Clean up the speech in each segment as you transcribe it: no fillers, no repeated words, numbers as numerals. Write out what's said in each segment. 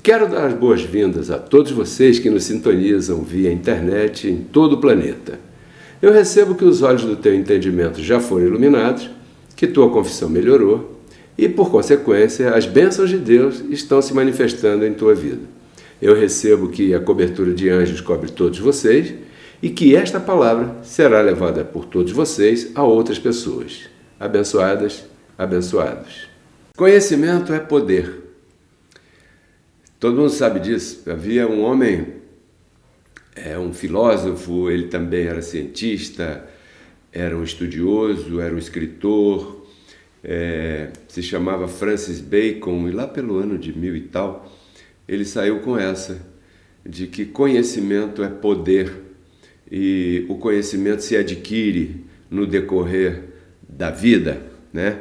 Quero dar as boas-vindas a todos vocês que nos sintonizam via internet em todo o planeta. Eu recebo que os olhos do teu entendimento já foram iluminados, que tua confissão melhorou e, por consequência, as bênçãos de Deus estão se manifestando em tua vida. Eu recebo que a cobertura de anjos cobre todos vocês e que esta palavra será levada por todos vocês a outras pessoas. Abençoadas, abençoados. Conhecimento é poder. Todo mundo sabe disso. Havia um homem, um filósofo, ele também era cientista, era um estudioso, era um escritor, se chamava Francis Bacon, e lá pelo ano de 1000 e tal, ele saiu com essa, de que conhecimento é poder, e o conhecimento se adquire no decorrer da vida, né?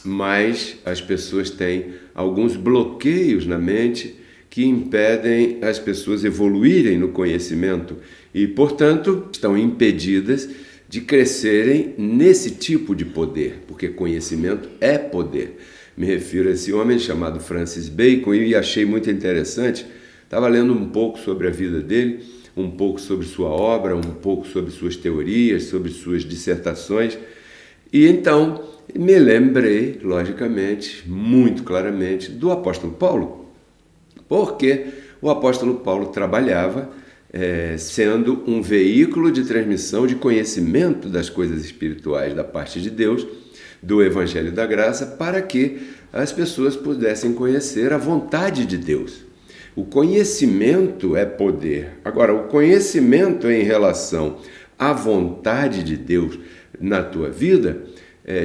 Mas as pessoas têm alguns bloqueios na mente que impedem as pessoas evoluírem no conhecimento e, portanto, estão impedidas de crescerem nesse tipo de poder, porque conhecimento é poder. Me refiro a esse homem chamado Francis Bacon e achei muito interessante. Estava lendo um pouco sobre a vida dele, um pouco sobre sua obra, um pouco sobre suas teorias, sobre suas dissertações, e então me lembrei, logicamente, muito claramente, do apóstolo Paulo, porque o apóstolo Paulo trabalhava sendo um veículo de transmissão de conhecimento das coisas espirituais da parte de Deus, do Evangelho da Graça, para que as pessoas pudessem conhecer a vontade de Deus. O conhecimento é poder. Agora, o conhecimento em relação à vontade de Deus na tua vida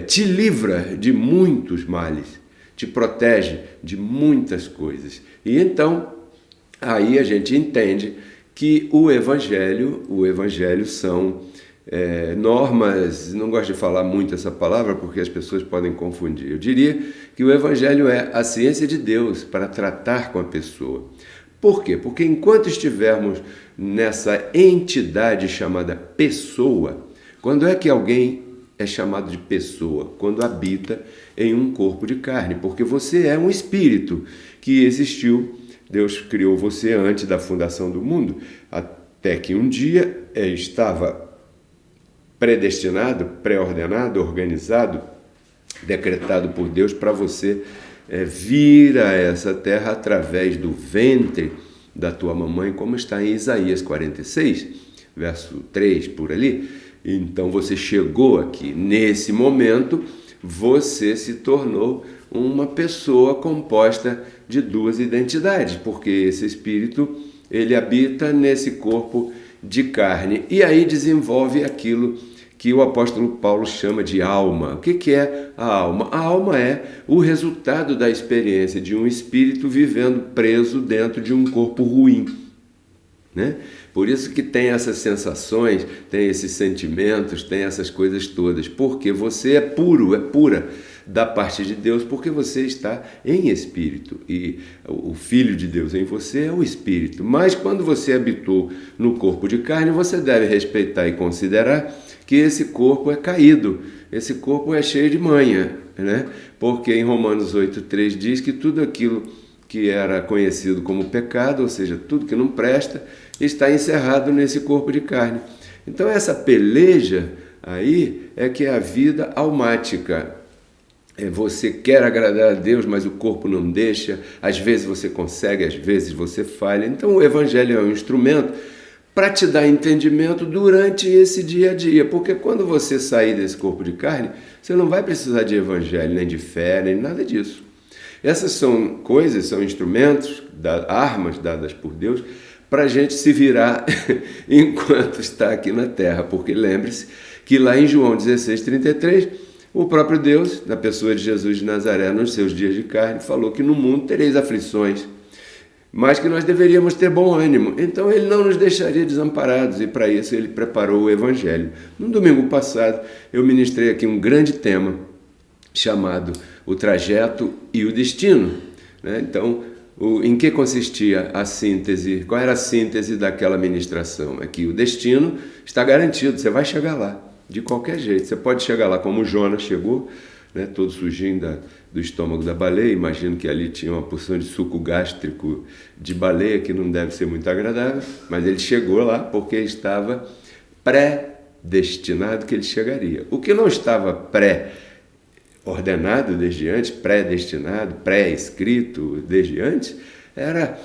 te livra de muitos males, te protege de muitas coisas. E então, aí a gente entende que o Evangelho são normas, não gosto de falar muito essa palavra porque as pessoas podem confundir. Eu diria que o Evangelho é a ciência de Deus para tratar com a pessoa. Por quê? Porque enquanto estivermos nessa entidade chamada pessoa, quando é que alguém é chamado de pessoa? Quando habita em um corpo de carne, porque você é um espírito que existiu. Deus criou você antes da fundação do mundo, até que um dia estava predestinado, pré-ordenado, organizado, decretado por Deus para você vir a essa terra através do ventre da tua mamãe, como está em Isaías 46, verso 3, por ali. Então você chegou aqui. Nesse momento, você se tornou uma pessoa composta de duas identidades, porque esse espírito, ele habita nesse corpo de carne e aí desenvolve aquilo que o apóstolo Paulo chama de alma. O que é a alma? A alma é o resultado da experiência de um espírito vivendo preso dentro de um corpo ruim, né? Por isso que tem essas sensações, tem esses sentimentos, tem essas coisas todas, porque você é puro, é pura da parte de Deus, porque você está em espírito e o Filho de Deus em você é o espírito. Mas quando você habitou no corpo de carne, você deve respeitar e considerar que esse corpo é caído, esse corpo é cheio de manha, né? Porque em Romanos 8,3 diz que tudo aquilo que era conhecido como pecado, ou seja, tudo que não presta, está encerrado nesse corpo de carne. Então essa peleja aí é que é a vida almática. Você quer agradar a Deus, mas o corpo não deixa, às vezes você consegue, às vezes você falha. Então o Evangelho é um instrumento para te dar entendimento durante esse dia a dia, porque quando você sair desse corpo de carne, você não vai precisar de Evangelho, nem de fé, nem nada disso. Essas são coisas, são instrumentos, armas dadas por Deus, para a gente se virar enquanto está aqui na terra, porque lembre-se que lá em João 16,33, o próprio Deus, na pessoa de Jesus de Nazaré, nos seus dias de carne, falou que no mundo tereis aflições, mas que nós deveríamos ter bom ânimo. Então ele não nos deixaria desamparados e para isso ele preparou o Evangelho. No domingo passado eu ministrei aqui um grande tema chamado o trajeto e o destino, né? Então, em que consistia a síntese? Qual era a síntese daquela ministração? É que o destino está garantido, você vai chegar lá, de qualquer jeito. Você pode chegar lá como Jonas chegou, né, todo sujinho do estômago da baleia. Imagino que ali tinha uma porção de suco gástrico de baleia, que não deve ser muito agradável, mas ele chegou lá porque estava predestinado que ele chegaria. O que não estava pré-ordenado desde antes, predestinado, pré-escrito desde antes, era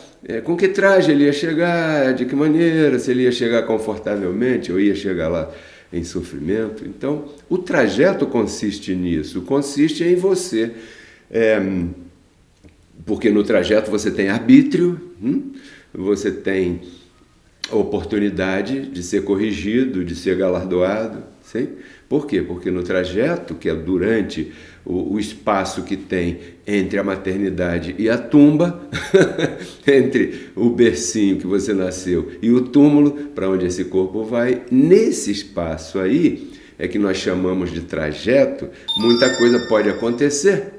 com que traje ele ia chegar, de que maneira, se ele ia chegar confortavelmente ou ia chegar lá em sofrimento. Então, o trajeto consiste nisso, consiste em você, porque no trajeto você tem arbítrio, você tem oportunidade de ser corrigido, de ser galardoado. Sim? Por quê? Porque no trajeto, que é durante o espaço que tem entre a maternidade e a tumba, entre o bercinho que você nasceu e o túmulo, para onde esse corpo vai, nesse espaço aí, é que nós chamamos de trajeto, muita coisa pode acontecer.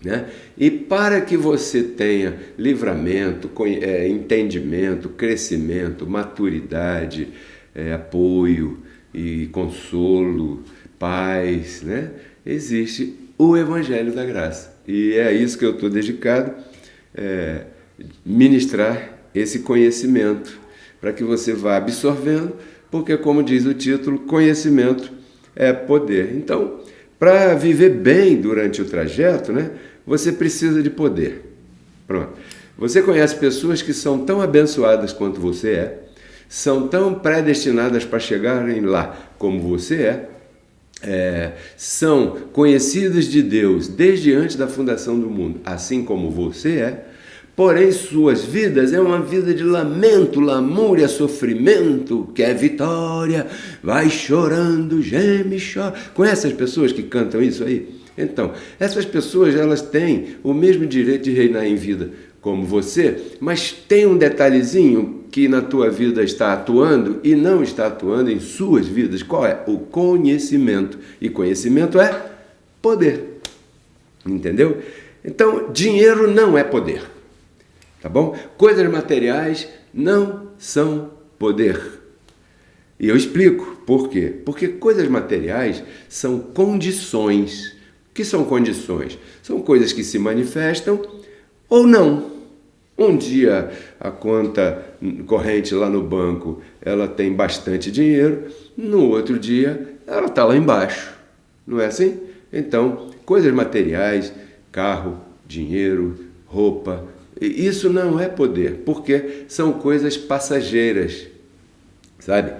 Né? E para que você tenha livramento, entendimento, crescimento, maturidade, apoio e consolo, paz, né? Existe o Evangelho da Graça. E é a isso que eu estou dedicado, ministrar esse conhecimento, para que você vá absorvendo, porque, como diz o título, conhecimento é poder. Então, para viver bem durante o trajeto, né, você precisa de poder. Pronto. Você conhece pessoas que são tão abençoadas quanto você são tão predestinadas para chegarem lá como você são conhecidas de Deus desde antes da fundação do mundo, assim como você porém suas vidas é uma vida de lamento, lamúria, sofrimento, quer vitória, vai chorando, geme, chora. Conhece as pessoas que cantam isso aí? Então, essas pessoas, elas têm o mesmo direito de reinar em vida como você, mas tem um detalhezinho que na tua vida está atuando e não está atuando em suas vidas. Qual é? O conhecimento. E conhecimento é poder. Entendeu? Então, dinheiro não é poder. Tá bom? Coisas materiais não são poder. E eu explico por quê. Porque coisas materiais são condições. O que são condições? São coisas que se manifestam ou não. Um dia a conta corrente lá no banco, ela tem bastante dinheiro, no outro dia ela está lá embaixo. Não é assim? Então, coisas materiais, carro, dinheiro, roupa, isso não é poder, porque são coisas passageiras, sabe?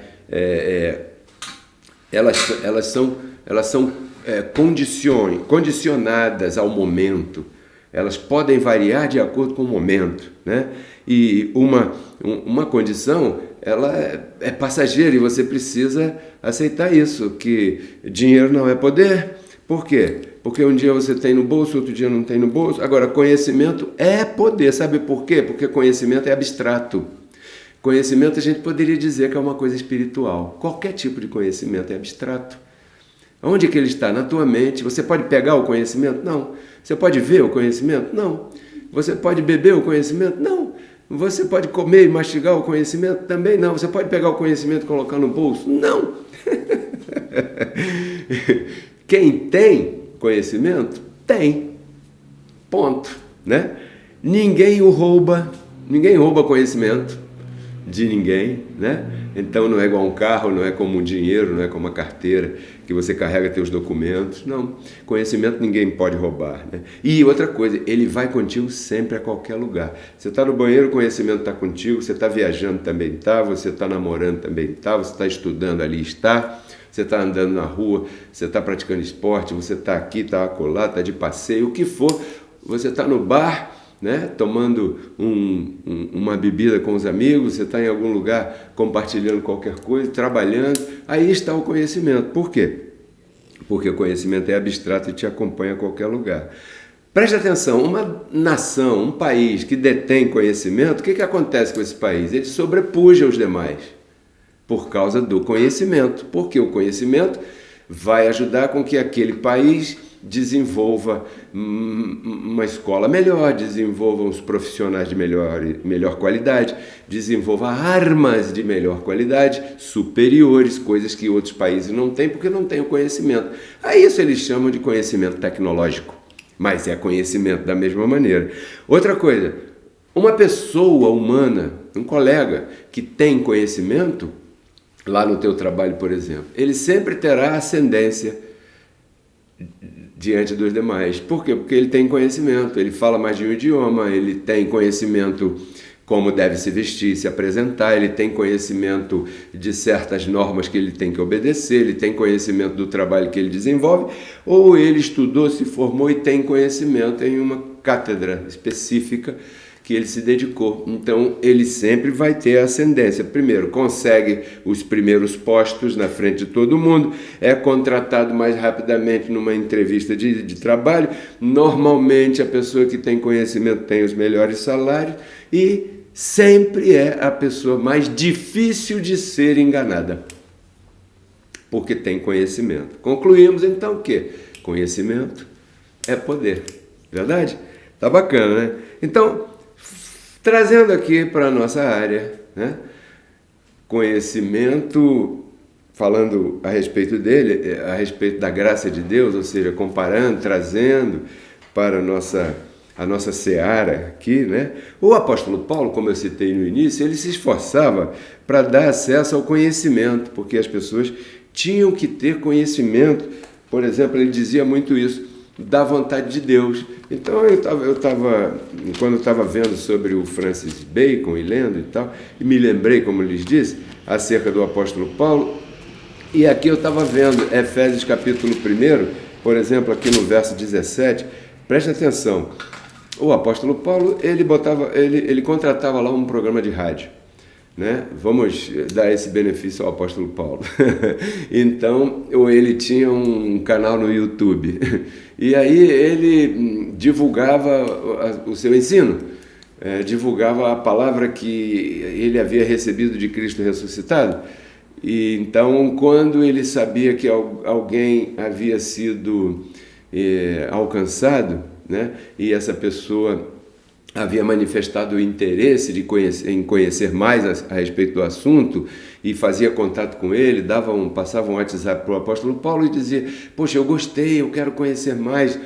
Elas são condicionadas ao momento. Elas podem variar de acordo com o momento, né? E uma condição, ela é passageira e você precisa aceitar isso, que dinheiro não é poder. Por quê? Porque um dia você tem no bolso, outro dia não tem no bolso. Agora, conhecimento é poder. Sabe por quê? Porque conhecimento é abstrato. Conhecimento a gente poderia dizer que é uma coisa espiritual. Qualquer tipo de conhecimento é abstrato. Onde é que ele está? Na tua mente. Você pode pegar o conhecimento? Não. Você pode ver o conhecimento? Não. Você pode beber o conhecimento? Não. Você pode comer e mastigar o conhecimento? Também não. Você pode pegar o conhecimento e colocar no bolso? Não. Quem tem conhecimento? Tem. Ponto. Né? Ninguém rouba conhecimento de ninguém, né? Então não é igual um carro, não é como um dinheiro, não é como uma carteira que você carrega teus documentos. Não, conhecimento ninguém pode roubar, né? E outra coisa, ele vai contigo sempre a qualquer lugar. Você está no banheiro, o conhecimento está contigo, você está viajando também está, você está namorando também está, você está estudando ali está, você está andando na rua, você está praticando esporte, você está aqui, está acolá, está de passeio, o que for, você está no bar, né, tomando uma bebida com os amigos, você está em algum lugar compartilhando qualquer coisa, trabalhando, aí está o conhecimento. Por quê? Porque o conhecimento é abstrato e te acompanha a qualquer lugar. Preste atenção, uma nação, um país que detém conhecimento, o que acontece com esse país? Ele sobrepuja os demais por causa do conhecimento, porque o conhecimento vai ajudar com que aquele país desenvolva uma escola melhor, desenvolva uns profissionais de melhor qualidade, desenvolva armas de melhor qualidade, superiores, coisas que outros países não têm, porque não têm o conhecimento. A isso eles chamam de conhecimento tecnológico, mas é conhecimento da mesma maneira. Outra coisa, uma pessoa humana, um colega que tem conhecimento, lá no teu trabalho, por exemplo, ele sempre terá ascendência diante dos demais. Por quê? Porque ele tem conhecimento, ele fala mais de um idioma, ele tem conhecimento como deve se vestir, se apresentar, ele tem conhecimento de certas normas que ele tem que obedecer, ele tem conhecimento do trabalho que ele desenvolve, ou ele estudou, se formou e tem conhecimento em uma cátedra específica que ele se dedicou. Então, ele sempre vai ter ascendência. Primeiro, consegue os primeiros postos na frente de todo mundo, é contratado mais rapidamente numa entrevista de trabalho. Normalmente, a pessoa que tem conhecimento tem os melhores salários e sempre é a pessoa mais difícil de ser enganada, porque tem conhecimento. Concluímos, então, que conhecimento é poder. Verdade? Tá bacana, né? Então, trazendo aqui para a nossa área, né? Conhecimento, falando a respeito dele, a respeito da graça de Deus, ou seja, comparando, trazendo para a nossa seara aqui, né? O apóstolo Paulo, como eu citei no início, ele se esforçava para dar acesso ao conhecimento, porque as pessoas tinham que ter conhecimento. Por exemplo, ele dizia muito isso, da vontade de Deus. Então quando eu estava vendo sobre o Francis Bacon e lendo e tal, e me lembrei, como lhes disse, acerca do apóstolo Paulo, e aqui eu estava vendo Efésios capítulo 1, por exemplo, aqui no verso 17, preste atenção, o apóstolo Paulo, ele contratava lá um programa de rádio, né? Vamos dar esse benefício ao apóstolo Paulo. Então, ele tinha um canal no YouTube, e aí ele divulgava o seu ensino, divulgava a palavra que ele havia recebido de Cristo ressuscitado. E então, quando ele sabia que alguém havia sido alcançado, né, e essa pessoa havia manifestado o interesse em conhecer mais a respeito do assunto e fazia contato com ele, passava um WhatsApp para o apóstolo Paulo e dizia: poxa, eu gostei, eu quero conhecer mais,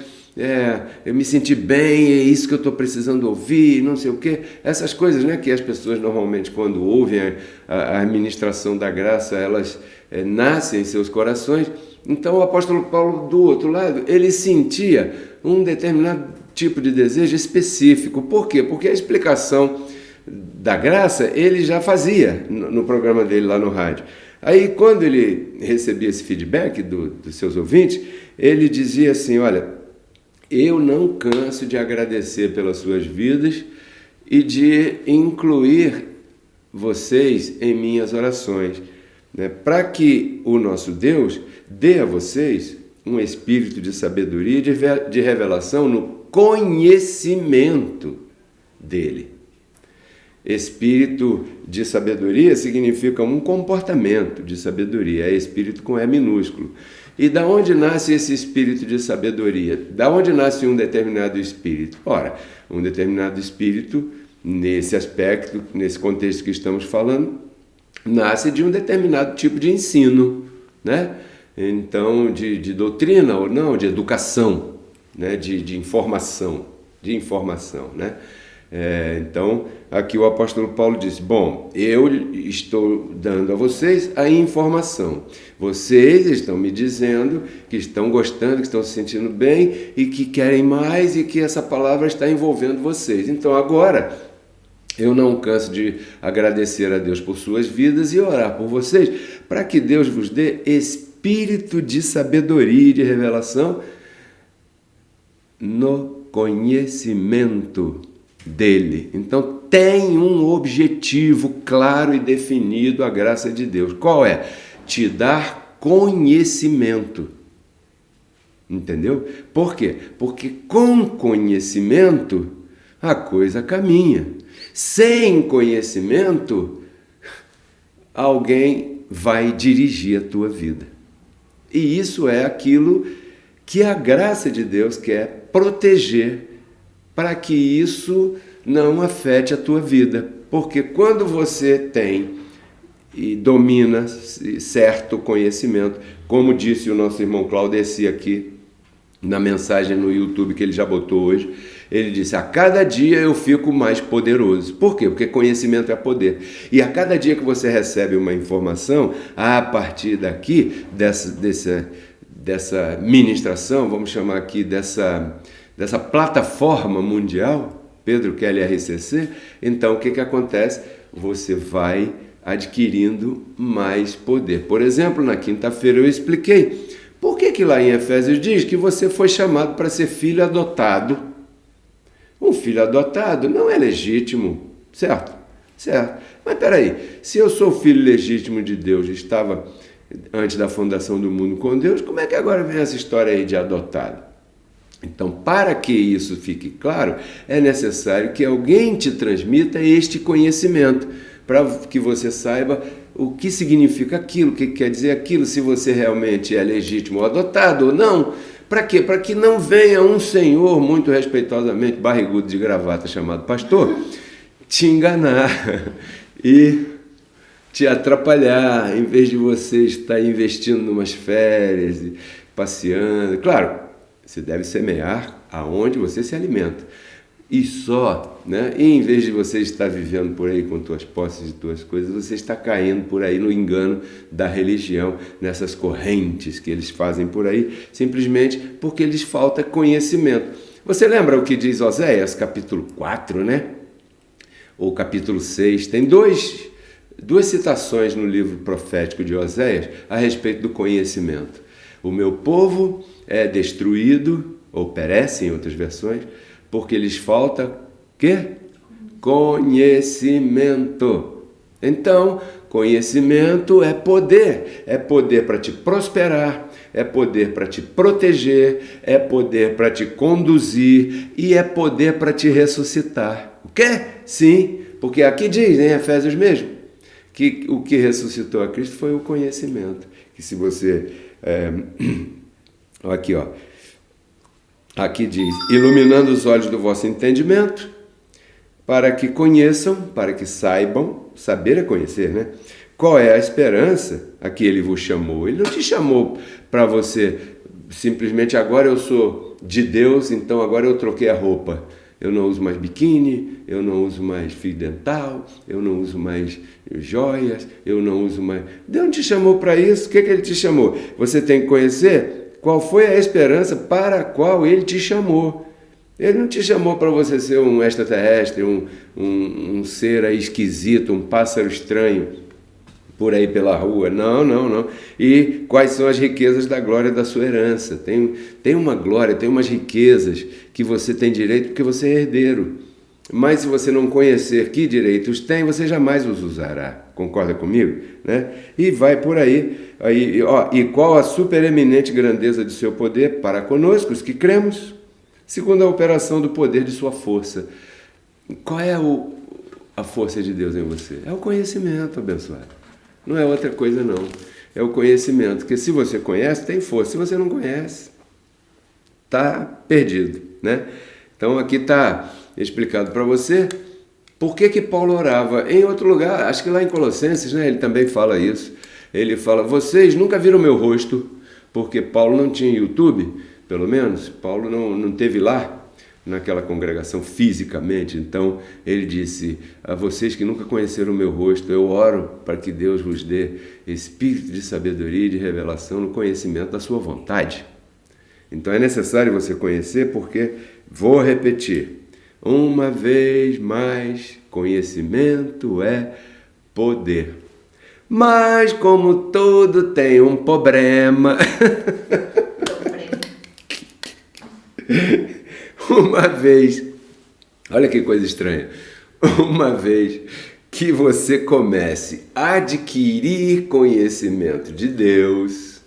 eu me senti bem, é isso que eu estou precisando ouvir, não sei o quê. Essas coisas, né, que as pessoas normalmente, quando ouvem a administração da graça, elas nascem em seus corações. Então o apóstolo Paulo, do outro lado, ele sentia um determinado tipo de desejo específico. Por quê? Porque a explicação da graça ele já fazia no programa dele lá no rádio. Aí, quando ele recebia esse feedback dos seus ouvintes, ele dizia assim: olha, eu não canso de agradecer pelas suas vidas e de incluir vocês em minhas orações, né, para que o nosso Deus dê a vocês um espírito de sabedoria e de revelação no conhecimento dele. Espírito de sabedoria significa um comportamento de sabedoria, é espírito com E minúsculo. E da onde nasce esse espírito de sabedoria? Da onde nasce um determinado espírito? Ora, um determinado espírito, nesse aspecto, nesse contexto que estamos falando, nasce de um determinado tipo de ensino, né? Então, de doutrina ou não, de educação, né? de informação, né? Então, aqui o apóstolo Paulo diz: bom, eu estou dando a vocês a informação, vocês estão me dizendo que estão gostando, que estão se sentindo bem e que querem mais e que essa palavra está envolvendo vocês. Então agora eu não canso de agradecer a Deus por suas vidas e orar por vocês, para que Deus vos dê espírito de sabedoria e de revelação no conhecimento dele. Então tem um objetivo claro e definido a graça de Deus. Qual é? Te dar conhecimento. Entendeu? Por quê? Porque com conhecimento a coisa caminha. Sem conhecimento, alguém vai dirigir a tua vida. E isso é aquilo que a graça de Deus quer proteger para que isso não afete a tua vida. Porque quando você tem e domina certo conhecimento, como disse o nosso irmão Claudeci aqui na mensagem no YouTube que ele já botou hoje, ele disse: a cada dia eu fico mais poderoso. Por quê? Porque conhecimento é poder. E a cada dia que você recebe uma informação, a partir daqui, dessa ministração, vamos chamar aqui dessa plataforma mundial, Pedro Kelly RCC, então o que acontece? Você vai adquirindo mais poder. Por exemplo, na quinta-feira eu expliquei por que lá em Efésios diz que você foi chamado para ser filho adotado. Um filho adotado não é legítimo, certo? Certo. Mas peraí, se eu sou filho legítimo de Deus, estava antes da fundação do mundo com Deus, como é que agora vem essa história aí de adotado? Então, para que isso fique claro, é necessário que alguém te transmita este conhecimento, para que você saiba o que significa aquilo, o que quer dizer aquilo, se você realmente é legítimo ou adotado ou não. Para quê? Para que não venha um senhor muito respeitosamente barrigudo de gravata chamado pastor te enganar e te atrapalhar, em vez de você estar investindo em umas férias e passeando. Claro, você deve semear aonde você se alimenta. E só, né? E em vez de você estar vivendo por aí com tuas posses e tuas coisas, você está caindo por aí no engano da religião, nessas correntes que eles fazem por aí, simplesmente porque lhes falta conhecimento. Você lembra o que diz Oséias, capítulo 4, né? Ou capítulo 6, tem duas citações no livro profético de Oséias a respeito do conhecimento. O meu povo é destruído, ou perece em outras versões, porque lhes falta quê? Conhecimento. Então, conhecimento é poder para te prosperar, é poder para te proteger, é poder para te conduzir e é poder para te ressuscitar. O quê? Sim, porque aqui diz, em Efésios mesmo, que o que ressuscitou a Cristo foi o conhecimento. Que se você... aqui, ó. Aqui diz, iluminando os olhos do vosso entendimento, para que conheçam, para que saibam, saber é conhecer, né? Qual é a esperança a que ele vos chamou? Ele não te chamou para você simplesmente agora eu sou de Deus, então agora eu troquei a roupa. Eu não uso mais biquíni, eu não uso mais fio dental, eu não uso mais joias, eu não uso mais... Deus não te chamou para isso. O que ele te chamou? Você tem que conhecer qual foi a esperança para a qual ele te chamou. Ele não te chamou para você ser um extraterrestre, um ser aí esquisito, um pássaro estranho por aí pela rua. Não. E quais são as riquezas da glória da sua herança? Tem uma glória, tem umas riquezas que você tem direito porque você é herdeiro. Mas se você não conhecer que direitos tem, você jamais os usará. Concorda comigo? Né? E vai por aí. E qual a supereminente grandeza de seu poder para conosco, os que cremos, segundo a operação do poder de sua força. Qual é a força de Deus em você? É o conhecimento, abençoado. Não é outra coisa, não. É o conhecimento. Porque se você conhece, tem força. Se você não conhece, está perdido, né? Então aqui está explicado para você por que Paulo orava. Em outro lugar, acho que lá em Colossenses, né, ele também fala isso. Ele fala, vocês nunca viram meu rosto, porque Paulo não tinha YouTube, pelo menos. Paulo não teve lá, naquela congregação fisicamente. Então ele disse, a vocês que nunca conheceram o meu rosto, eu oro para que Deus vos dê espírito de sabedoria e de revelação no conhecimento da sua vontade. Então é necessário você conhecer, porque, vou repetir, uma vez mais, conhecimento é poder. Mas como tudo tem um problema, uma vez, olha que coisa estranha, uma vez que você comece a adquirir conhecimento de Deus,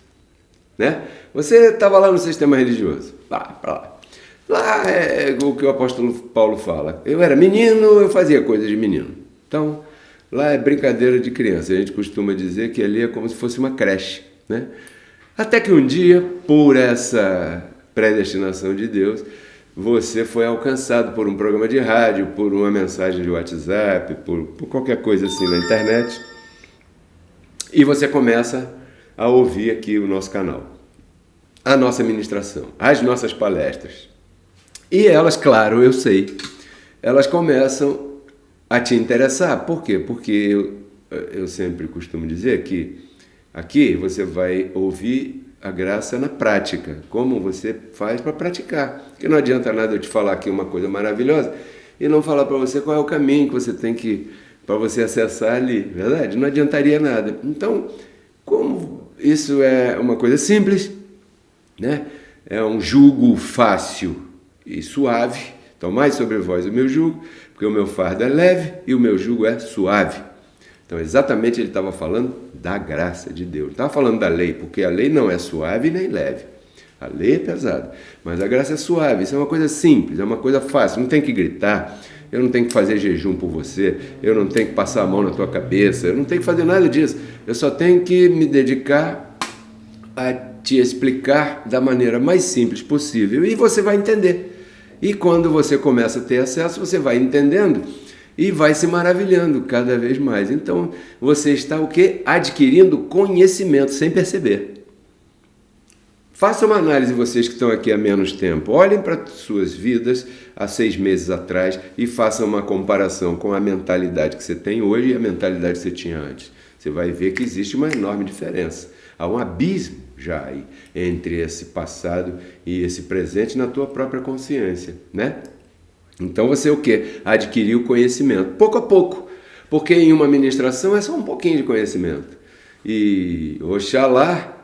né? Você estava lá no sistema religioso, lá é o que o apóstolo Paulo fala. Eu era menino, eu fazia coisas de menino. Então, lá é brincadeira de criança. A gente costuma dizer que ali é como se fosse uma creche, né? Até que um dia, por essa predestinação de Deus, você foi alcançado por um programa de rádio, por uma mensagem de WhatsApp, por qualquer coisa assim na internet, e você começa a ouvir aqui o nosso canal, a nossa ministração, as nossas palestras. E elas, claro, eu sei, elas começam a te interessar. Por quê? Porque eu sempre costumo dizer que aqui você vai ouvir a graça na prática, como você faz para praticar. Porque não adianta nada eu te falar aqui uma coisa maravilhosa e não falar para você qual é o caminho que você tem que, para você acessar ali, verdade? Não adiantaria nada. Então, como isso é uma coisa simples, né? É um jugo fácil e suave, tomai sobre vós o meu jugo, porque o meu fardo é leve e o meu jugo é suave. Então, exatamente ele estava falando da graça de Deus. Não estava falando da lei, porque a lei não é suave nem leve. A lei é pesada, mas a graça é suave. Isso é uma coisa simples, é uma coisa fácil. Não tem que gritar, eu não tenho que fazer jejum por você, eu não tenho que passar a mão na tua cabeça, eu não tenho que fazer nada disso. Eu só tenho que me dedicar a te explicar da maneira mais simples possível e você vai entender. E quando você começa a ter acesso, você vai entendendo e vai se maravilhando cada vez mais. Então, você está o quê? Adquirindo conhecimento sem perceber. Faça uma análise, vocês que estão aqui há menos tempo. Olhem para suas vidas há 6 meses atrás e façam uma comparação com a mentalidade que você tem hoje e a mentalidade que você tinha antes. Você vai ver que existe uma enorme diferença. Há um abismo já aí entre esse passado e esse presente na tua própria consciência, né? Então você o quê? Adquiriu conhecimento, pouco a pouco, porque em uma ministração é só um pouquinho de conhecimento. E oxalá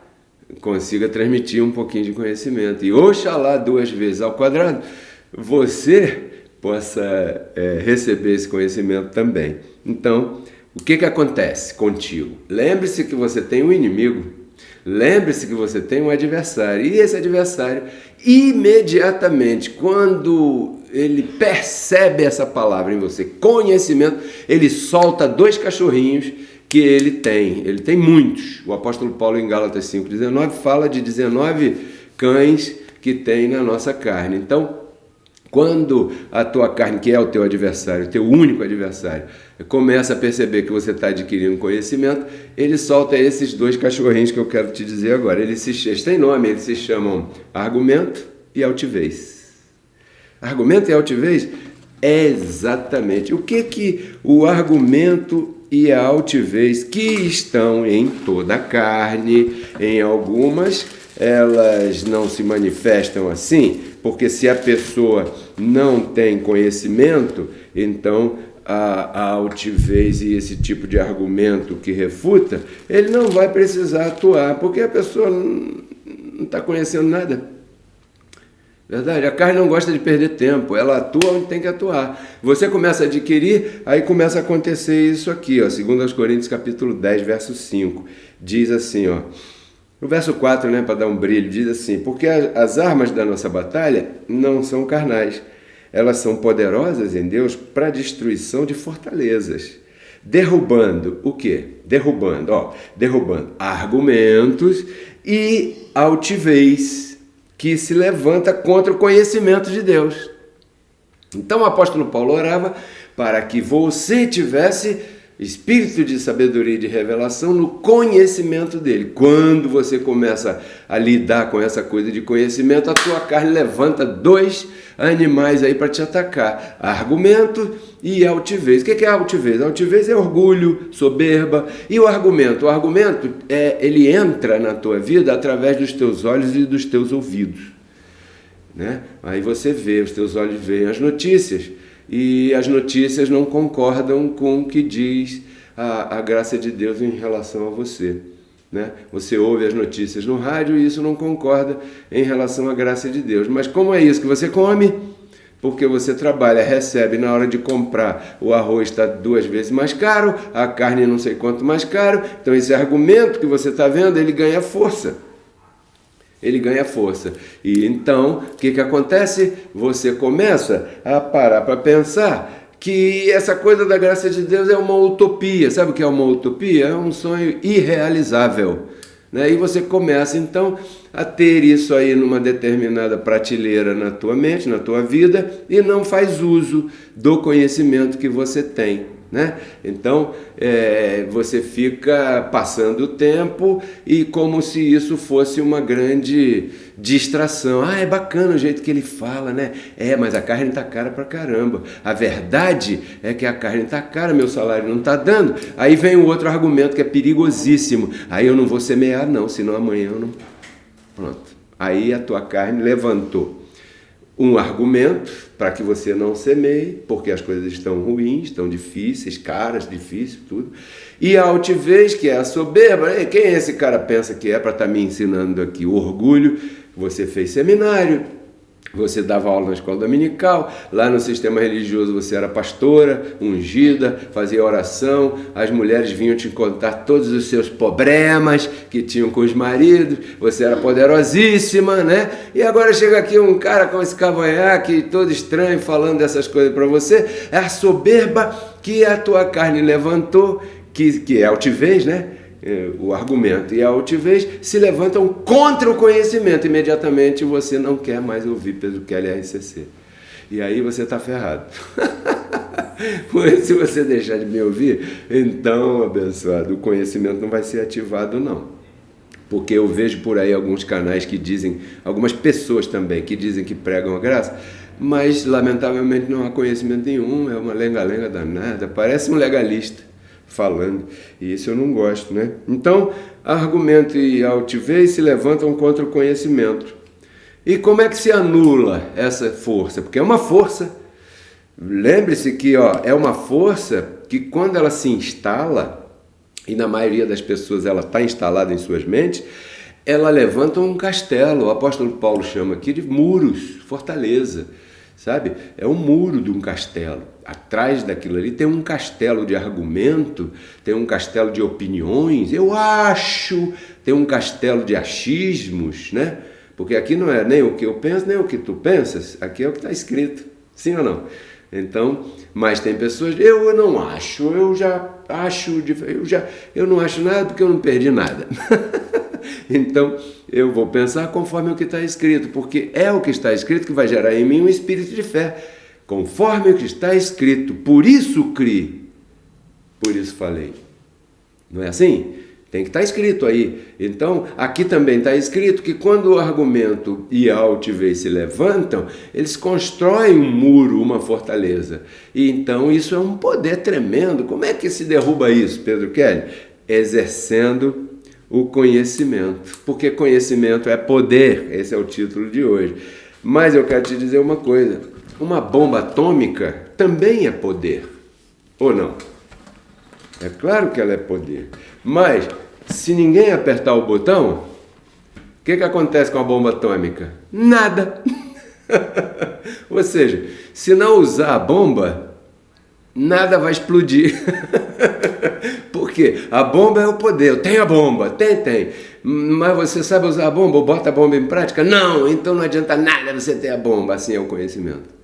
consiga transmitir um pouquinho de conhecimento. E oxalá 2 vezes ao quadrado você possa receber esse conhecimento também. Então, o que acontece contigo? Lembre-se que você tem um inimigo. Lembre-se que você tem um adversário. E esse adversário, imediatamente, quando ele percebe essa palavra em você, conhecimento, ele solta 2 cachorrinhos que ele tem muitos. O apóstolo Paulo em Gálatas 5,19 fala de 19 cães que tem na nossa carne. Então, quando a tua carne, que é o teu adversário, o teu único adversário, começa a perceber que você está adquirindo conhecimento, ele solta esses 2 cachorrinhos que eu quero te dizer agora. Eles têm nome, eles se chamam argumento e altivez. Argumento e altivez é exatamente o que o argumento e a altivez, que estão em toda a carne, em algumas elas não se manifestam assim, porque se a pessoa não tem conhecimento, então a altivez e esse tipo de argumento que refuta, ele não vai precisar atuar, porque a pessoa não está conhecendo nada. Verdade? A carne não gosta de perder tempo, ela atua onde tem que atuar. Você começa a adquirir, aí começa a acontecer isso aqui, ó, 2 Coríntios capítulo 10, verso 5, diz assim, ó, no verso 4, né, para dar um brilho, diz assim, porque as armas da nossa batalha não são carnais, elas são poderosas em Deus para a destruição de fortalezas, derrubando o quê? Derrubando argumentos e altivez, que se levanta contra o conhecimento de Deus. Então o apóstolo Paulo orava para que você tivesse espírito de sabedoria e de revelação no conhecimento dele. Quando você começa a lidar com essa coisa de conhecimento, a tua carne levanta 2 animais aí para te atacar: argumento e altivez. O que é altivez? Altivez é orgulho, soberba. E o argumento? O argumento, ele entra na tua vida através dos teus olhos e dos teus ouvidos, né? Aí você vê, os teus olhos veem as notícias, e as notícias não concordam com o que diz a graça de Deus em relação a você, né? Você ouve as notícias no rádio e isso não concorda em relação à graça de Deus. Mas como é isso que você come? Porque você trabalha, recebe, na hora de comprar, o arroz está 2 vezes mais caro, a carne não sei quanto mais caro. Então esse argumento que você está vendo, ele ganha força. Ele ganha força. E então, o que acontece? Você começa a parar para pensar que essa coisa da graça de Deus é uma utopia. Sabe o que é uma utopia? É um sonho irrealizável. né? E você começa então a ter isso aí numa determinada prateleira na tua mente, na tua vida, e não faz uso do conhecimento que você tem, né? Então você fica passando o tempo e como se isso fosse uma grande distração. É bacana o jeito que ele fala, né? Mas a carne tá cara pra caramba. A verdade é que a carne tá cara, meu salário não tá dando. Aí vem o outro argumento que é perigosíssimo. Aí eu não vou semear não, senão amanhã eu não... Pronto. Aí a tua carne levantou um argumento para que você não semeie, porque as coisas estão ruins, estão difíceis, caras, difíceis, tudo. E a altivez, que é a soberba, quem esse cara pensa que é para estar me ensinando aqui? O orgulho, você fez seminário, você dava aula na escola dominical, lá no sistema religioso você era pastora, ungida, fazia oração, as mulheres vinham te contar todos os seus problemas que tinham com os maridos, você era poderosíssima, né? E agora chega aqui um cara com esse cavanhaque todo estranho falando dessas coisas para você, é a soberba que a tua carne levantou, que é altivez, né? O argumento e a altivez se levantam contra o conhecimento. Imediatamente você não quer mais ouvir Pedro Keller RCC. E aí você está ferrado. Pois se você deixar de me ouvir, então, abençoado, o conhecimento não vai ser ativado, não. Porque eu vejo por aí alguns canais que dizem, algumas pessoas também, que dizem que pregam a graça, mas lamentavelmente não há conhecimento nenhum, é uma lenga-lenga danada, parece um legalista falando, e isso eu não gosto, né? Então, argumento e altivez se levantam contra o conhecimento. E como é que se anula essa força? Porque é uma força. Lembre-se que é uma força que quando ela se instala, e na maioria das pessoas ela está instalada em suas mentes, ela levanta um castelo. O apóstolo Paulo chama aqui de muros, fortaleza, sabe? É um muro de um castelo. Atrás daquilo ali tem um castelo de argumento, tem um castelo de opiniões, eu acho, tem um castelo de achismos, né? Porque aqui não é nem o que eu penso, nem o que tu pensas, aqui é o que está escrito, sim ou não? Então, mas tem pessoas, eu não acho, eu já acho, eu não acho nada porque eu não perdi nada. Então, eu vou pensar conforme o que está escrito, porque é o que está escrito que vai gerar em mim um espírito de fé. Conforme o que está escrito, por isso criei, por isso falei. Não é assim? Tem que estar escrito aí. Então, aqui também está escrito que quando o argumento e a altivez se levantam, eles constroem um muro, uma fortaleza. E então isso é um poder tremendo. Como é que se derruba isso, Pedro Keller? Exercendo o conhecimento. Porque conhecimento é poder, esse é o título de hoje. Mas eu quero te dizer uma coisa. Uma bomba atômica também é poder, ou não? É claro que ela é poder, mas se ninguém apertar o botão, o que acontece com a bomba atômica? Nada! Ou seja, se não usar a bomba, nada vai explodir. Por quê? A bomba é o poder, eu tenho a bomba, tem. Mas você sabe usar a bomba ou bota a bomba em prática? Não, então não adianta nada você ter a bomba, assim é o conhecimento.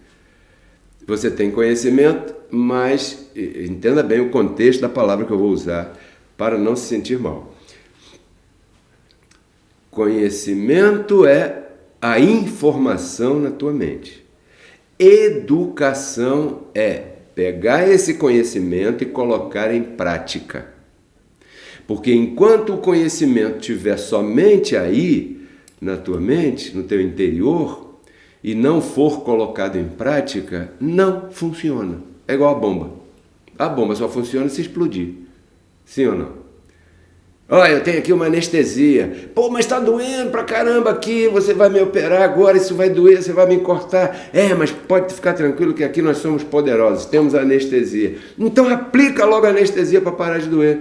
Você tem conhecimento, mas entenda bem o contexto da palavra que eu vou usar para não se sentir mal. Conhecimento é a informação na tua mente. Educação é pegar esse conhecimento e colocar em prática. Porque enquanto o conhecimento estiver somente aí, na tua mente, no teu interior, e não for colocado em prática, não funciona. É igual a bomba. A bomba só funciona se explodir. Sim ou não? Olha, eu tenho aqui uma anestesia. Pô, mas está doendo pra caramba aqui, você vai me operar agora, isso vai doer, você vai me cortar. Mas pode ficar tranquilo que aqui nós somos poderosos, temos anestesia. Então aplica logo a anestesia para parar de doer.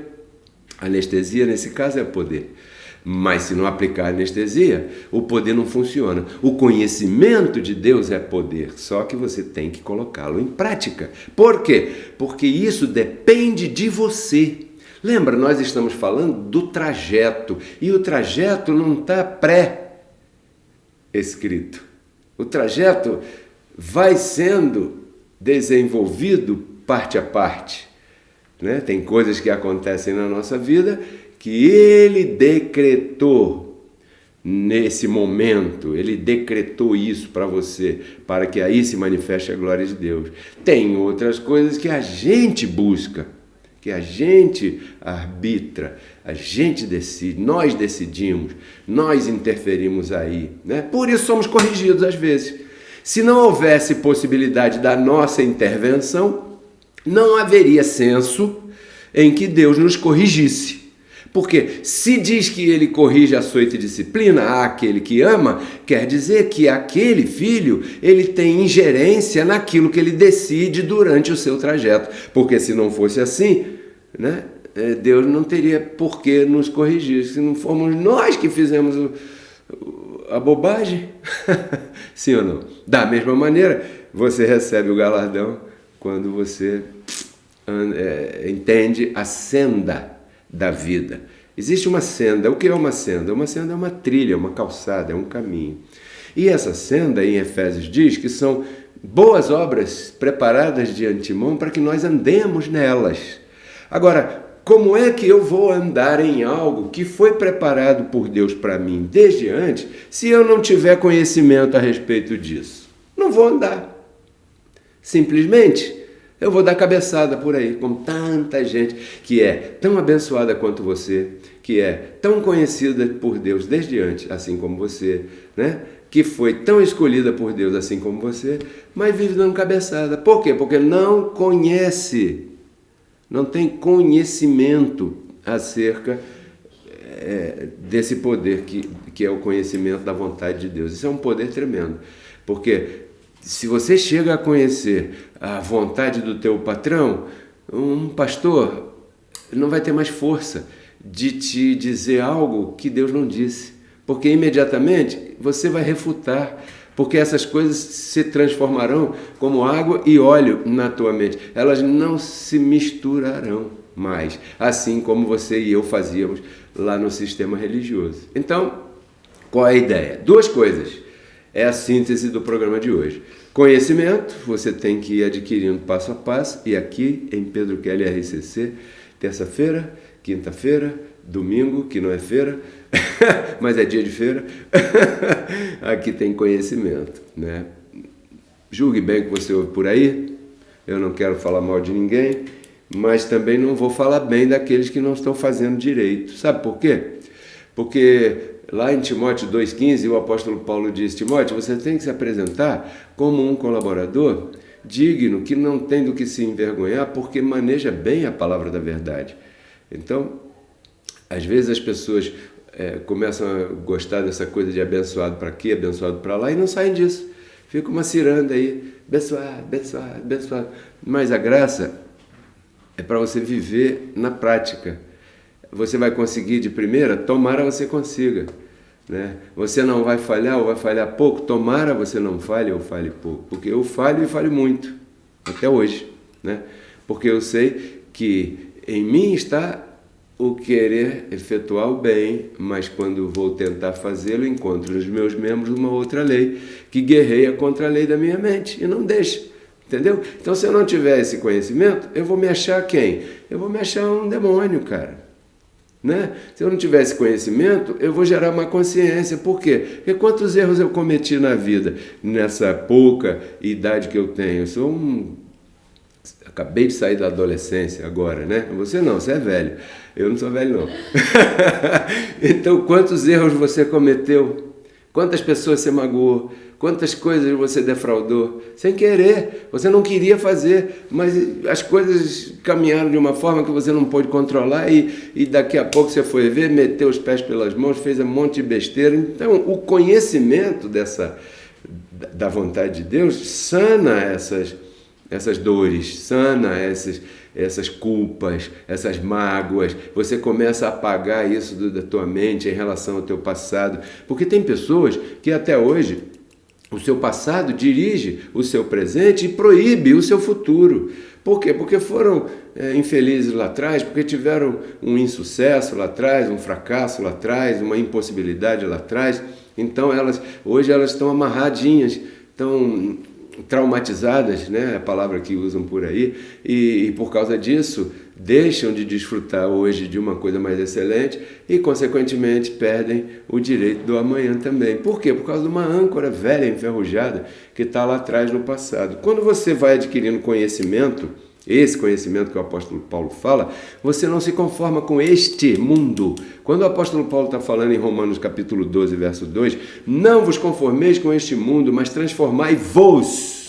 A anestesia, nesse caso, é poder. Mas se não aplicar anestesia, o poder não funciona. O conhecimento de Deus é poder, só que você tem que colocá-lo em prática. Por quê? Porque isso depende de você. Lembra, nós estamos falando do trajeto, e o trajeto não está pré-escrito. O trajeto vai sendo desenvolvido parte a parte, né? Tem coisas que acontecem na nossa vida que Ele decretou nesse momento, Ele decretou isso para você, para que aí se manifeste a glória de Deus. Tem outras coisas que a gente busca, que a gente arbitra, a gente decide, nós decidimos, nós interferimos aí, né? Por isso somos corrigidos às vezes. Se não houvesse possibilidade da nossa intervenção, não haveria senso em que Deus nos corrigisse. Porque se diz que ele corrige, açoita e disciplina aquele que ama, quer dizer que aquele filho, ele tem ingerência naquilo que ele decide durante o seu trajeto. Porque se não fosse assim, né, Deus não teria por que nos corrigir. Se não formos nós que fizemos a bobagem, sim ou não? Da mesma maneira, você recebe o galardão quando você entende a senda da vida. Existe uma senda. O que é uma senda? Uma senda é uma trilha, uma calçada, é um caminho. E essa senda, em Efésios, diz que são boas obras preparadas de antemão para que nós andemos nelas. Agora, como é que eu vou andar em algo que foi preparado por Deus para mim desde antes, se eu não tiver conhecimento a respeito disso? Não vou andar. Simplesmente, eu vou dar cabeçada por aí, com tanta gente que é tão abençoada quanto você, que é tão conhecida por Deus desde antes, assim como você, né? Que foi tão escolhida por Deus, assim como você, mas vive dando cabeçada. Por quê? Porque não conhece, não tem conhecimento acerca desse poder que é o conhecimento da vontade de Deus. Isso é um poder tremendo, porque se você chega a conhecer a vontade do teu patrão, um pastor não vai ter mais força de te dizer algo que Deus não disse, porque imediatamente você vai refutar, porque essas coisas se transformarão como água e óleo na tua mente. Elas não se misturarão mais, assim como você e eu fazíamos lá no sistema religioso. Então, qual é a ideia? Duas coisas. É a síntese do programa de hoje. Conhecimento, você tem que ir adquirindo passo a passo, e aqui em Pedro Kelly RCC, terça-feira, quinta-feira, domingo, que não é feira, mas é dia de feira, aqui tem conhecimento, né? Julgue bem o que você ouve por aí, eu não quero falar mal de ninguém, mas também não vou falar bem daqueles que não estão fazendo direito. Sabe por quê? Porque lá em Timóteo 2,15, o apóstolo Paulo diz: Timóteo, você tem que se apresentar como um colaborador digno, que não tem do que se envergonhar, porque maneja bem a palavra da verdade. Então, às vezes as pessoas começam a gostar dessa coisa de abençoado para aqui, abençoado para lá, e não saem disso. Fica uma ciranda aí, abençoado, abençoado, abençoado. Mas a graça é para você viver na prática. Você vai conseguir de primeira? Tomara você consiga, né? Você não vai falhar ou vai falhar pouco? Tomara você não falhe ou falhe pouco, porque eu falho e falho muito, até hoje, né? Porque eu sei que em mim está o querer efetuar o bem, mas quando vou tentar fazê-lo, encontro nos meus membros uma outra lei que guerreia contra a lei da minha mente e não deixa, entendeu? Então, se eu não tiver esse conhecimento, eu vou me achar quem? Eu vou me achar um demônio, cara. Né? Se eu não tivesse conhecimento, eu vou gerar uma consciência. Por quê? Porque quantos erros eu cometi na vida, nessa pouca idade que eu tenho? Acabei de sair da adolescência agora, né? Você não, você é velho. Eu não sou velho, não. Então, quantos erros você cometeu? Quantas pessoas você magoou? Quantas coisas você defraudou? Sem querer, você não queria fazer, mas as coisas caminharam de uma forma que você não pôde controlar e daqui a pouco você foi ver, meteu os pés pelas mãos, fez um monte de besteira. Então, o conhecimento da vontade de Deus sana essas dores, sana essas culpas, essas mágoas. Você começa a apagar isso da tua mente em relação ao teu passado, porque tem pessoas que até hoje o seu passado dirige o seu presente e proíbe o seu futuro. Por quê? Porque foram infelizes lá atrás, porque tiveram um insucesso lá atrás, um fracasso lá atrás, uma impossibilidade lá atrás. Então, hoje elas estão amarradinhas, estão traumatizadas, né, a palavra que usam por aí, e por causa disso deixam de desfrutar hoje de uma coisa mais excelente e, consequentemente, perdem o direito do amanhã também. Por quê? Por causa de uma âncora velha, enferrujada, que está lá atrás no passado. Quando você vai adquirindo conhecimento, esse conhecimento que o apóstolo Paulo fala, você não se conforma com este mundo. Quando o apóstolo Paulo está falando em Romanos capítulo 12, verso 2, não vos conformeis com este mundo, mas transformai-vos.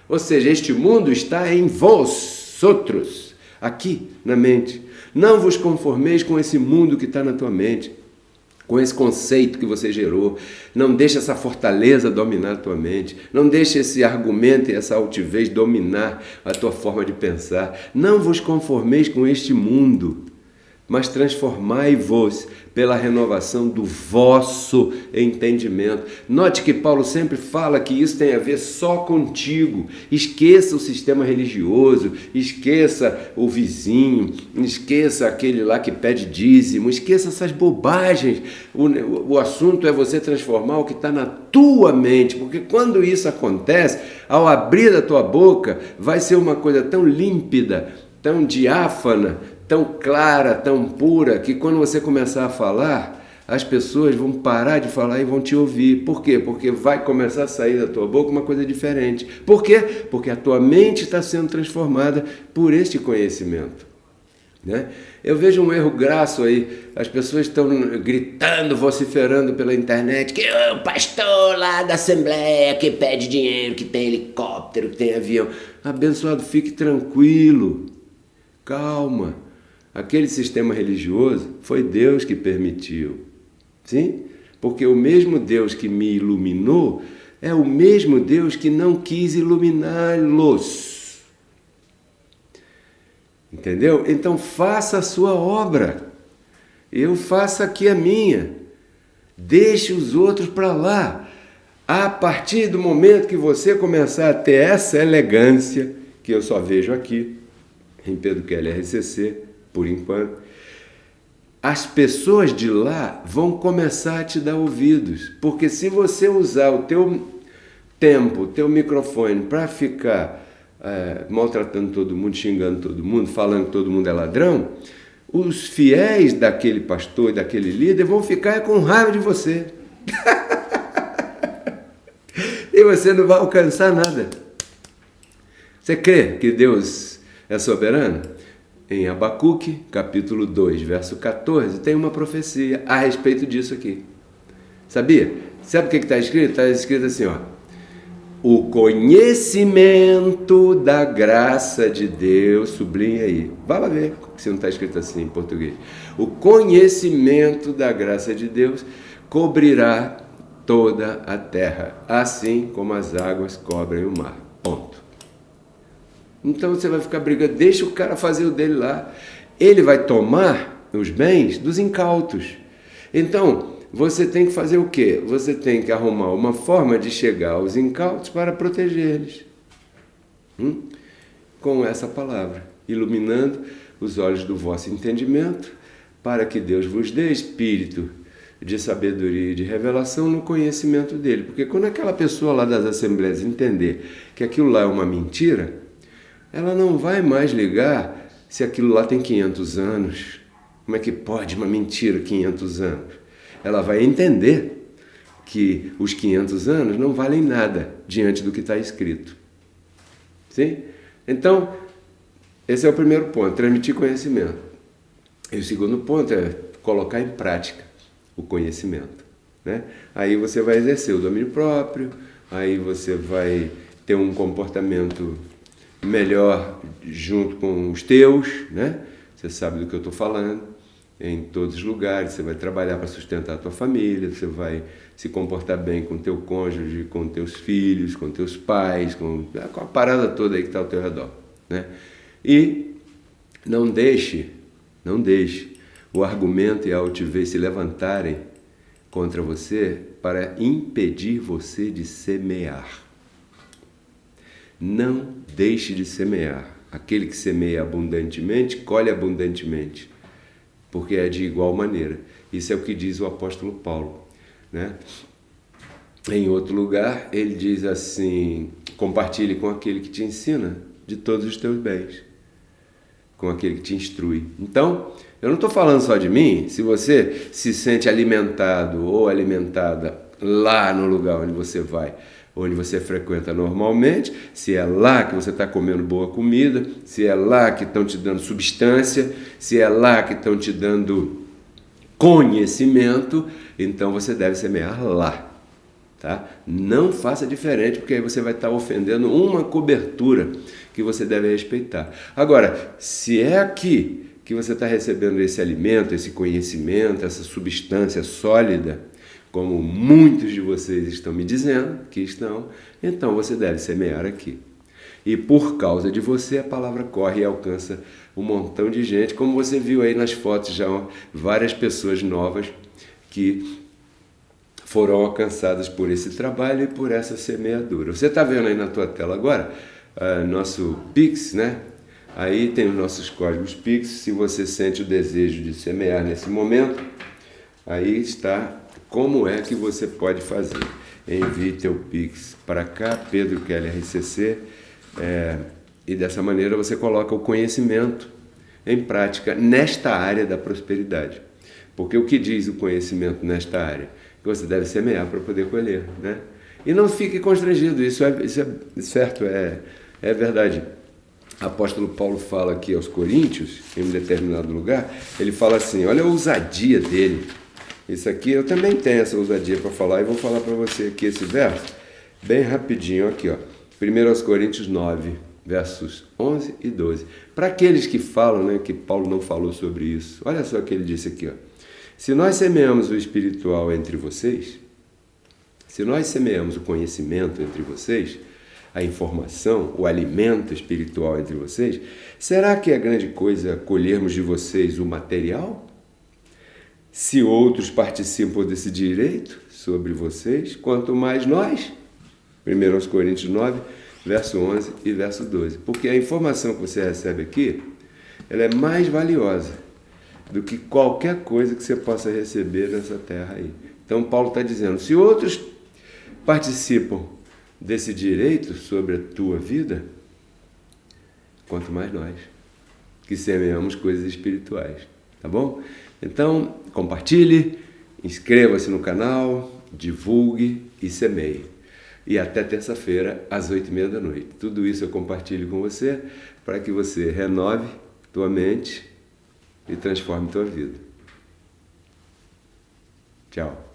Ou seja, este mundo está em vós, outros, aqui na mente. Não vos conformeis com esse mundo que está na tua mente, com esse conceito que você gerou. Não deixe essa fortaleza dominar a tua mente. Não deixe esse argumento e essa altivez dominar a tua forma de pensar. Não vos conformeis com este mundo, mas transformai-vos pela renovação do vosso entendimento. Note que Paulo sempre fala que isso tem a ver só contigo. Esqueça o sistema religioso, esqueça o vizinho, esqueça aquele lá que pede dízimo, esqueça essas bobagens. O assunto é você transformar o que está na tua mente, porque quando isso acontece, ao abrir a tua boca, vai ser uma coisa tão límpida, tão diáfana, tão clara, tão pura, que quando você começar a falar, as pessoas vão parar de falar e vão te ouvir. Por quê? Porque vai começar a sair da tua boca uma coisa diferente. Por quê? Porque a tua mente está sendo transformada por este conhecimento. Né? Eu vejo um erro grasso aí, as pessoas estão gritando, vociferando pela internet que o pastor lá da Assembleia que pede dinheiro, que tem helicóptero, que tem avião. Abençoado, fique tranquilo, calma. Aquele sistema religioso foi Deus que permitiu, sim? Porque o mesmo Deus que me iluminou é o mesmo Deus que não quis iluminá-los. Entendeu? Então faça a sua obra, eu faço aqui a minha, deixe os outros para lá. A partir do momento que você começar a ter essa elegância, que eu só vejo aqui, em Pedro Keller RCC, por enquanto, as pessoas de lá vão começar a te dar ouvidos, porque se você usar o teu tempo, o teu microfone para ficar maltratando todo mundo, xingando todo mundo, falando que todo mundo é ladrão, os fiéis daquele pastor e daquele líder vão ficar com raiva de você. E você não vai alcançar nada. Você crê que Deus é soberano? Em Abacuque, capítulo 2, verso 14, tem uma profecia a respeito disso aqui. Sabia? Sabe o que está escrito? Está escrito assim, ó. O conhecimento da graça de Deus, sublinha aí. Vai lá ver se não está escrito assim em português. O conhecimento da graça de Deus cobrirá toda a terra, assim como as águas cobrem o mar. Ponto. Então você vai ficar brigando, deixa o cara fazer o dele lá. Ele vai tomar os bens dos incautos. Então, você tem que fazer o quê? Você tem que arrumar uma forma de chegar aos incautos para proteger-eles. Com essa palavra, iluminando os olhos do vosso entendimento, para que Deus vos dê espírito de sabedoria e de revelação no conhecimento dele. Porque quando aquela pessoa lá das assembleias entender que aquilo lá é uma mentira, ela não vai mais ligar se aquilo lá tem 500 anos. Como é que pode uma mentira 500 anos? Ela vai entender que os 500 anos não valem nada diante do que está escrito. Sim? Então, esse é o primeiro ponto, transmitir conhecimento. E o segundo ponto é colocar em prática o conhecimento. Né? Aí você vai exercer o domínio próprio, aí você vai ter um comportamento melhor junto com os teus, né? Você sabe do que eu estou falando, em todos os lugares, você vai trabalhar para sustentar a tua família, você vai se comportar bem com teu cônjuge, com teus filhos, com teus pais, com a parada toda aí que está ao teu redor, né? E não deixe o argumento e a altivez se levantarem contra você para impedir você de semear. Não deixe de semear. Aquele que semeia abundantemente, colhe abundantemente, porque é de igual maneira. Isso é o que diz o apóstolo Paulo, né? Em outro lugar, ele diz assim, compartilhe com aquele que te ensina de todos os teus bens, com aquele que te instrui. Então, eu não estou falando só de mim. Se você se sente alimentado ou alimentada lá no lugar onde você vai, onde você frequenta normalmente, se é lá que você está comendo boa comida, se é lá que estão te dando substância, se é lá que estão te dando conhecimento, então você deve semear lá. Tá? Não faça diferente, porque aí você vai estar ofendendo uma cobertura que você deve respeitar. Agora, se é aqui que você está recebendo esse alimento, esse conhecimento, essa substância sólida, como muitos de vocês estão me dizendo que estão, então você deve semear aqui. E por causa de você, a palavra corre e alcança um montão de gente, como você viu aí nas fotos já, várias pessoas novas que foram alcançadas por esse trabalho e por essa semeadura. Você está vendo aí na tua tela agora nosso Pix, né? Aí tem os nossos códigos Pix. Se você sente o desejo de semear nesse momento, aí está como é que você pode fazer. Envie teu Pix para cá, Pedro Keller RCC, e dessa maneira você coloca o conhecimento em prática nesta área da prosperidade. Porque o que diz o conhecimento nesta área? Que você deve semear para poder colher, né? E não fique constrangido, isso é certo, é verdade. O apóstolo Paulo fala aqui aos Coríntios, em um determinado lugar, ele fala assim, olha a ousadia dele. Isso aqui, eu também tenho essa ousadia para falar, e vou falar para você aqui esse verso, bem rapidinho, aqui, ó. 1 Coríntios 9, versos 11 e 12. Para aqueles que falam, né, que Paulo não falou sobre isso, olha só o que ele disse aqui, ó. Se nós semeamos o espiritual entre vocês, se nós semeamos o conhecimento entre vocês, a informação, o alimento espiritual entre vocês, será que é grande coisa colhermos de vocês o material? Se outros participam desse direito sobre vocês, quanto mais nós. 1 Coríntios 9, verso 11 e verso 12. Porque a informação que você recebe aqui, ela é mais valiosa do que qualquer coisa que você possa receber nessa terra aí. Então Paulo está dizendo, se outros participam desse direito sobre a tua vida, quanto mais nós, que semeamos coisas espirituais, tá bom? Então, compartilhe, inscreva-se no canal, divulgue e semeie. E até terça-feira, às 8h30 da noite. Tudo isso eu compartilho com você para que você renove tua mente e transforme tua vida. Tchau.